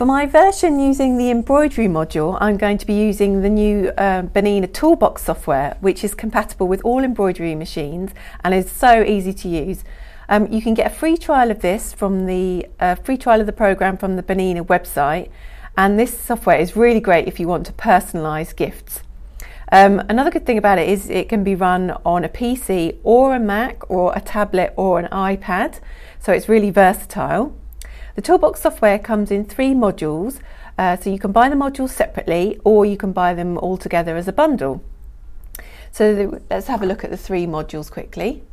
For my version using the embroidery module, I'm going to be using the new Bernina Toolbox software, which is compatible with all embroidery machines and is so easy to use. You can get a free trial of this from the free trial of the program from the Bernina website, and this software is really great if you want to personalise gifts. Another good thing about it is it can be run on a PC or a Mac or a tablet or an iPad, so it's really versatile. The Toolbox software comes in 3 modules, so you can buy the modules separately or you can buy them all together as a bundle. So let's have a look at the 3 modules quickly.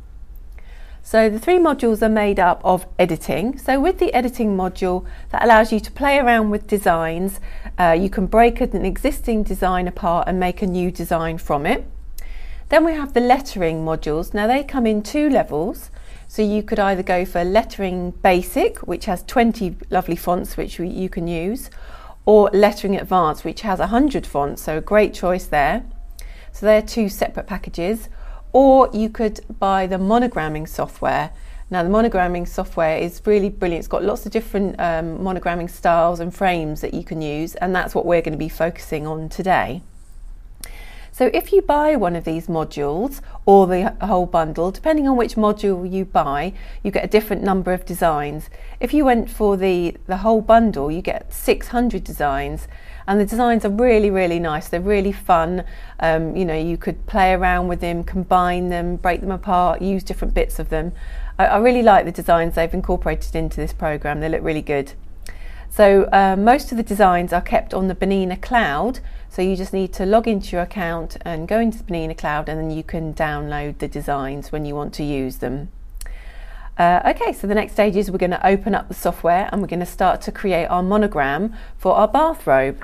So the 3 modules are made up of editing. So with the editing module, that allows you to play around with designs. You can break an existing design apart and make a new design from it. Then we have the lettering modules. Now they come in 2 levels. So you could either go for lettering basic, which has 20 lovely fonts which you can use, or lettering advanced, which has 100 fonts, so a great choice there. So they're 2 separate packages. Or you could buy the monogramming software. Now the monogramming software is really brilliant. It's got lots of different monogramming styles and frames that you can use, and that's what we're going to be focusing on today. So if you buy one of these modules or the whole bundle, depending on which module you buy, you get a different number of designs. If you went for the whole bundle, you get 600 designs, and the designs are really nice. They're really fun. You know, you could play around with them, combine them, break them apart, use different bits of them. I really like the designs they've incorporated into this program. They look really good. So most of the designs are kept on the Bernina cloud, so you just need to log into your account and go into the Bernina cloud, and then you can download the designs when you want to use them. Okay, so the next stage is we're going to open up the software and we're going to start to create our monogram for our bathrobe.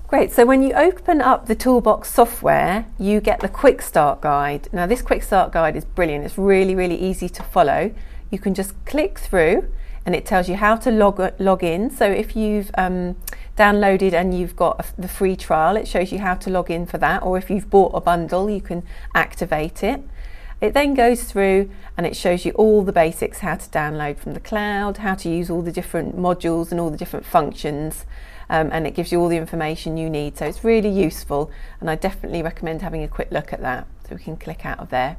Great, so when you open up the Toolbox software, you get the quick start guide. Now this quick start guide is brilliant. It's really easy to follow. You can just click through and it tells you how to log in. So if you've downloaded and you've got the free trial, it shows you how to log in for that, or if you've bought a bundle, you can activate it. It then goes through and it shows you all the basics, how to download from the cloud, how to use all the different modules and all the different functions, and it gives you all the information you need. So it's really useful, and I definitely recommend having a quick look at that. So we can click out of there.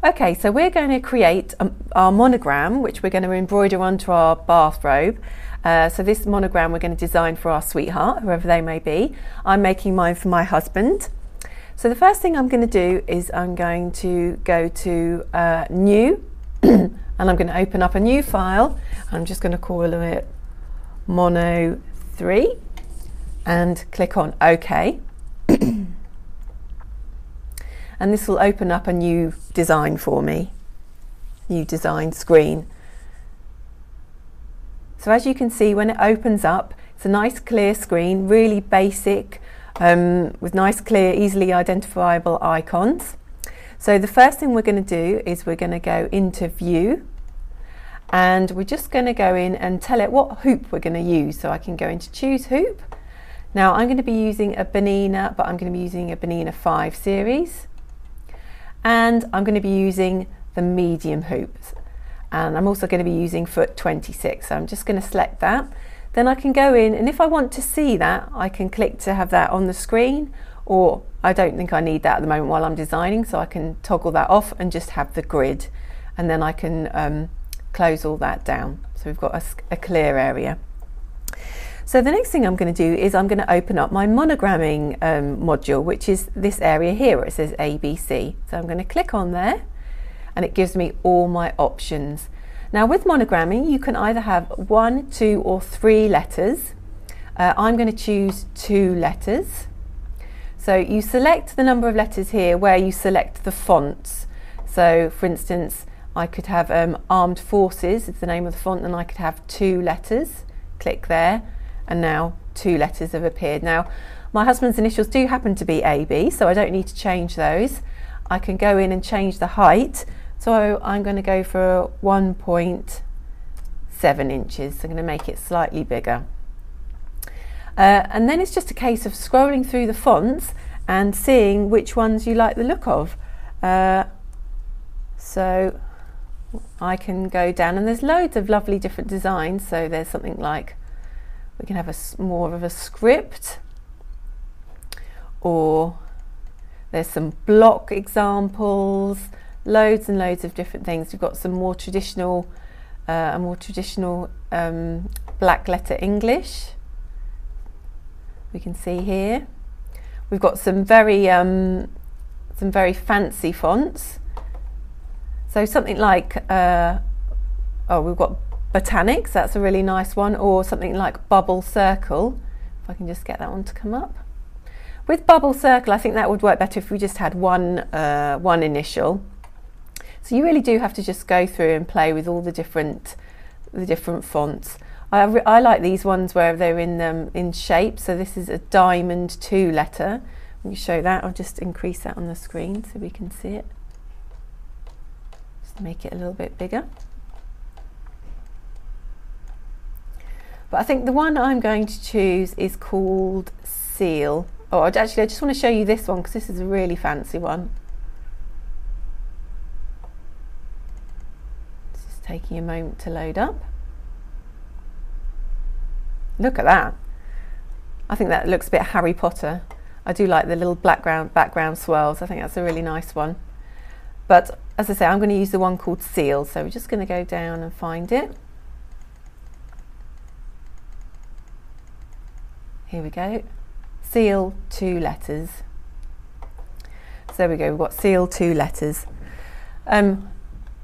Okay, so we're going to create our monogram, which we're going to embroider onto our bathrobe. So this monogram we're going to design for our sweetheart, whoever they may be. I'm making mine for my husband. So the first thing I'm going to do is I'm going to go to New, and I'm going to open up a new file. I'm just going to call it Mono 3 and click on OK. And this will open up a new design for me, new design screen. So as you can see, when it opens up, it's a nice clear screen, really basic, with nice clear, easily identifiable icons. So the first thing we're going to do is we're going to go into View, and we're just going to go in and tell it what hoop we're going to use. So I can go into Choose Hoop. Now I'm going to be using a Bernina, but I'm going to be using a Bernina 5 series. And I'm going to be using the medium hoops, and I'm also going to be using foot 26, so I'm just going to select that. Then I can go in, and if I want to see that, I can click to have that on the screen, or I don't think I need that at the moment while I'm designing, so I can toggle that off and just have the grid, and then I can close all that down, so we've got a clear area. So the next thing I'm going to do is I'm going to open up my monogramming module, which is this area here where it says ABC. So I'm going to click on there, and it gives me all my options. Now with monogramming, you can either have 1, 2 or 3 letters. I'm going to choose 2 letters. So you select the number of letters here where you select the fonts. So for instance, I could have Armed Forces is the name of the font, and I could have 2 letters. Click there. And now 2 letters have appeared. Now my husband's initials do happen to be AB, so I don't need to change those. I can go in and change the height, so I'm going to go for 1.7 inches. So I'm going to make it slightly bigger. And then it's just a case of scrolling through the fonts and seeing which ones you like the look of. So I can go down, and there's loads of lovely different designs. So there's something like, we can have more of a script, or there's some block examples, loads and loads of different things. We've got some more traditional, black letter English. We can see here. We've got some very fancy fonts. So something like, we've got Botanics, that's a really nice one, or something like Bubble Circle. If I can just get that one to come up. With Bubble Circle, I think that would work better if we just had one initial. So you really do have to just go through and play with all the different fonts. I like these ones where they're in shape. So this is a diamond 2 letter. Let me show that. I'll just increase that on the screen so we can see it. Just make it a little bit bigger. But I think the one I'm going to choose is called Seal. Oh, actually, I just want to show you this one because this is a really fancy one. It's just taking a moment to load up. Look at that. I think that looks a bit Harry Potter. I do like the little background swirls. I think that's a really nice one. But as I say, I'm going to use the one called Seal. So we're just going to go down and find it. Here we go. Seal 2 letters. So there we go, we've got Seal 2 letters.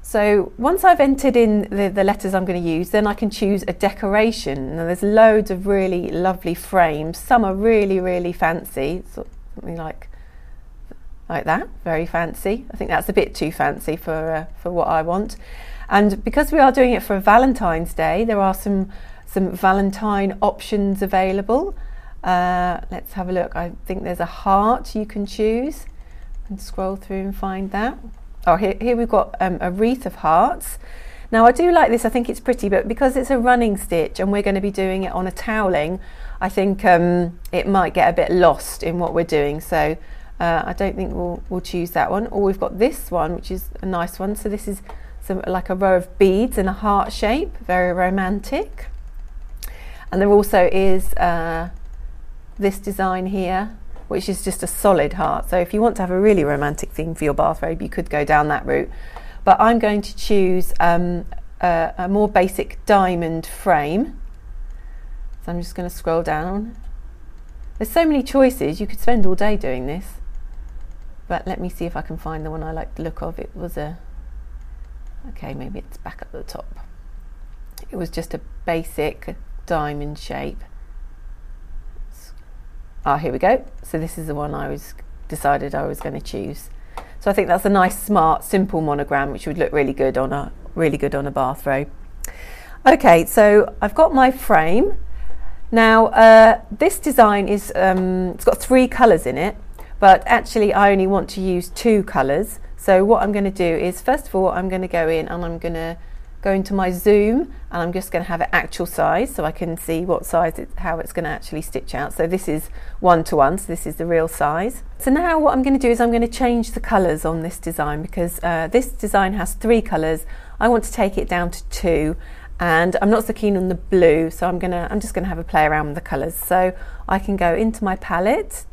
So once I've entered in the letters I'm going to use, then I can choose a decoration. Now there's loads of really lovely frames. Some are really, really fancy, something like that, very fancy. I think that's a bit too fancy for what I want. And because we are doing it for Valentine's Day, there are some Valentine options available. Let's have a look. I think there's a heart you can choose, and scroll through and find that. Oh, here we've got a wreath of hearts. Now I do like this, I think it's pretty, but because it's a running stitch and we're going to be doing it on a toweling, I think it might get a bit lost in what we're doing. So I don't think we'll choose that one. Or we've got this one, which is a nice one. So this is like a row of beads in a heart shape, very romantic. And there also is this design here, which is just a solid heart. So if you want to have a really romantic theme for your bathrobe, you could go down that route. But I'm going to choose a more basic diamond frame. So I'm just going to scroll down. There's so many choices, you could spend all day doing this. But let me see if I can find the one I like the look of. It was okay, maybe it's back at the top. It was just a basic diamond shape. Here we go. So this is the one I decided I was going to choose. So I think that's a nice, smart, simple monogram, which would look really good on a bathrobe. Okay, so I've got my frame. Now this design is it's got 3 colours in it, but actually I only want to use 2 colours. So what I'm going to do is, first of all, I'm going to go in and I'm going to go into my zoom, and I'm just going to have it actual size so I can see what size how it's going to actually stitch out. So this is 1:1, so this is the real size. So now what I'm going to do is I'm going to change the colours on this design, because this design has 3 colours. I want to take it down to 2, and I'm not so keen on the blue, so I'm just going to have a play around with the colours. So I can go into my palette,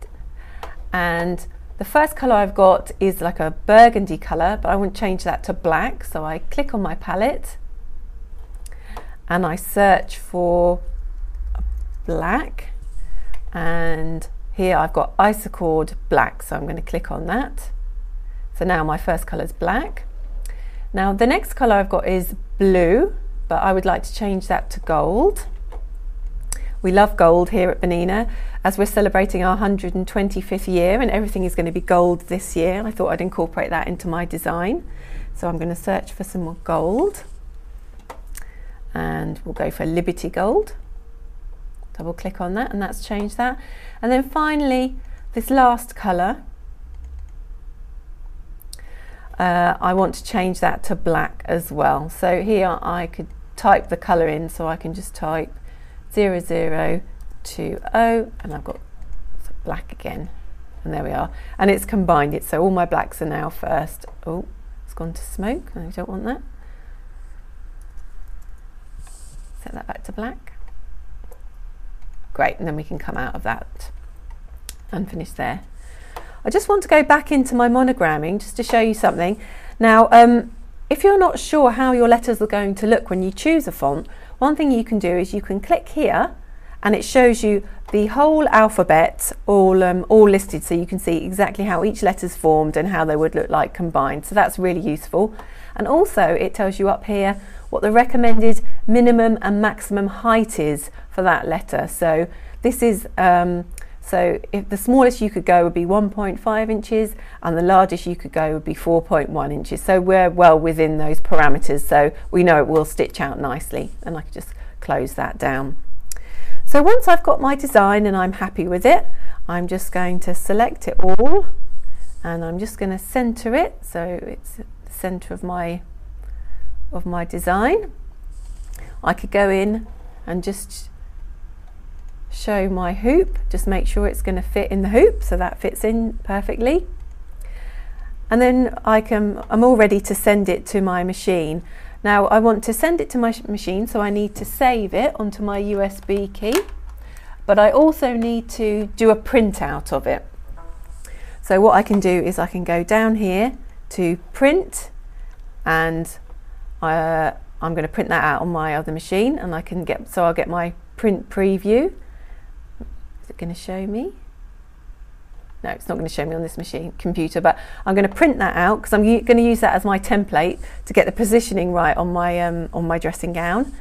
and the first colour I've got is like a burgundy colour, but I want to change that to black. So I click on my palette and I search for black, and here I've got Isocord black, so I'm going to click on that. So now my first colour is black. Now the next colour I've got is blue, but I would like to change that to gold. We love gold here at Bernina, as we're celebrating our 125th year, and everything is going to be gold this year. I thought I'd incorporate that into my design. So I'm going to search for some more gold, and we'll go for Liberty Gold. Double click on that, and that's changed that. And then finally, this last colour, I want to change that to black as well. So here I could type the colour in, so I can just type 0020, and I've got black again, and there we are, and it's combined it, so all my blacks are now first. Oh, it's gone to smoke, I don't want that. Set that back to black. Great, and then we can come out of that and finish there. I just want to go back into my monogramming just to show you something. Now, if you're not sure how your letters are going to look when you choose a font, one thing you can do is you can click here and it shows you the whole alphabet all listed, so you can see exactly how each letter's formed and how they would look like combined. So that's really useful. And also it tells you up here what the recommended minimum and maximum height is for that letter. So this is so if the smallest you could go would be 1.5 inches and the largest you could go would be 4.1 inches. So we're well within those parameters, so we know it will stitch out nicely. And I can just close that down. So once I've got my design and I'm happy with it, I'm just going to select it all and I'm just going to center it so it's the center of my design. I could go in and just show my hoop, just make sure it's going to fit in the hoop, so that fits in perfectly. And then I'm all ready to send it to my machine. Now I want to send it to my machine, so I need to save it onto my USB key, but I also need to do a printout of it. So what I can do is I can go down here to print, and I'm going to print that out on my other machine, and I'll get my print preview. Is it going to show me? No, it's not going to show me on this computer, but I'm going to print that out because I'm going to use that as my template to get the positioning right on my dressing gown.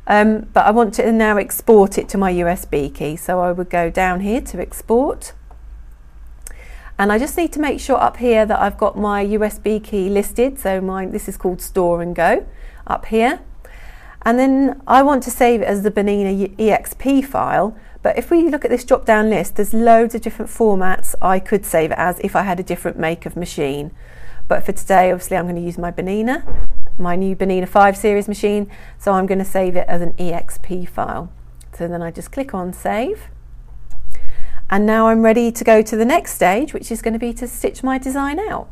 But I want to now export it to my USB key, so I would go down here to export. And I just need to make sure up here that I've got my USB key listed, so this is called Store and Go up here. And then I want to save it as the Bernina EXP file. But if we look at this drop down list, there's loads of different formats I could save it as if I had a different make of machine. But for today, obviously I'm going to use my Bernina, my new Bernina 5 series machine, so I'm going to save it as an EXP file. So then I just click on save. And now I'm ready to go to the next stage, which is going to be to stitch my design out.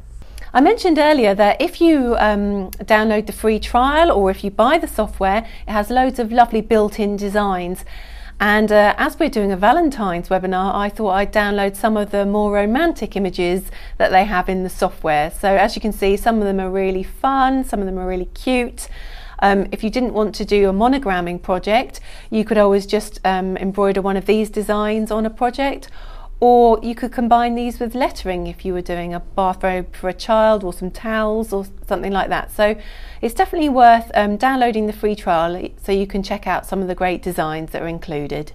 I mentioned earlier that if you download the free trial or if you buy the software, it has loads of lovely built-in designs. And as we're doing a Valentine's webinar, I thought I'd download some of the more romantic images that they have in the software. So as you can see, some of them are really fun, some of them are really cute. If you didn't want to do a monogramming project, you could always just embroider one of these designs on a project, or you could combine these with lettering if you were doing a bathrobe for a child or some towels or something like that. So it's definitely worth downloading the free trial so you can check out some of the great designs that are included.